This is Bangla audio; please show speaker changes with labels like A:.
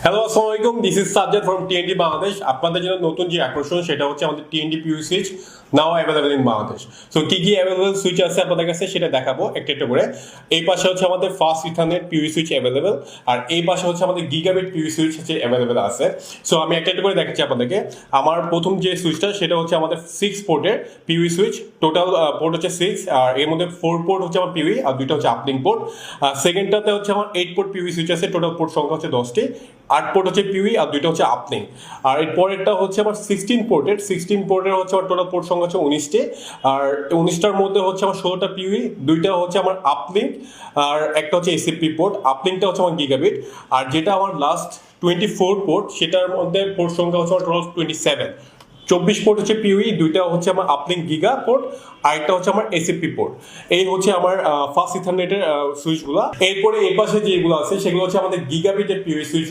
A: হ্যালো আসসালামু আলাইকুম, this is Sajjad from TND Bangladesh. আপনাদের জন্য নতুন যে আকর্ষণ সেটা হচ্ছে আমাদের TND PU switch now available in Bangladesh. So কি কি অ্যাভেলেবল সুইচ আছে আপনাদের কাছে সেটা দেখাবো একটা একটা করে। এই পাশে হচ্ছে আমাদের fast ethernet PU switch available, আর এই পাশে হচ্ছে আমাদের গিগাবিট পিইউ সুইচ হচ্ছে অ্যাভেলেবল আছে। সো আমি একটা একটা করে দেখাচ্ছি আপনাদেরকে। আমার প্রথম যে সুইচটা সেটা হচ্ছে আমাদের 6 পোর্টের পিইউ সুইচ। টোটাল পোর্ট হচ্ছে 6, আর এর মধ্যে 4 পোর্ট হচ্ছে আমার পিইউ আর 2টা হচ্ছে আপলিং পোর্ট। সেকেন্ডটাতে হচ্ছে আমার 8 পোর্ট পিইউ সুইচ আছে, টোটাল পোর্ট সংখ্যা হচ্ছে 10টি। 8 পোর্ট হচ্ছে পিউই আর 2টা হচ্ছে আপলিং। আর এর পরেরটা হচ্ছে আমার 16 পোর্টের হচ্ছে আমার টোটাল পোর্ট সংখ্যা হচ্ছে 19টি। আর 19টার মধ্যে হচ্ছে আমার 16টা পিউই, 2টা হচ্ছে আমার আপলিং আর একটা হচ্ছে এসিপি পোর্ট। আপলিংটা হচ্ছে আমার গিগাবিট। আর যেটা আমার লাস্ট 24 পোর্ট, সেটার মধ্যে পোর্ট সংখ্যা হচ্ছে আমার টোটাল 27। 24 পোর্ট হচ্ছে পিউই, 2টা হচ্ছে আমার আপলিং গিগা পোর্ট, আর একটা হচ্ছে আমার এসিপি পোর্ট। এই হচ্ছে আমার ফাস্ট ইথারনেটের সুইচগুলো। এরপরে এই পাশে যেগুলো আছে সেগুলো হচ্ছে আমাদের গিগাবিটের পিউই সুইচ।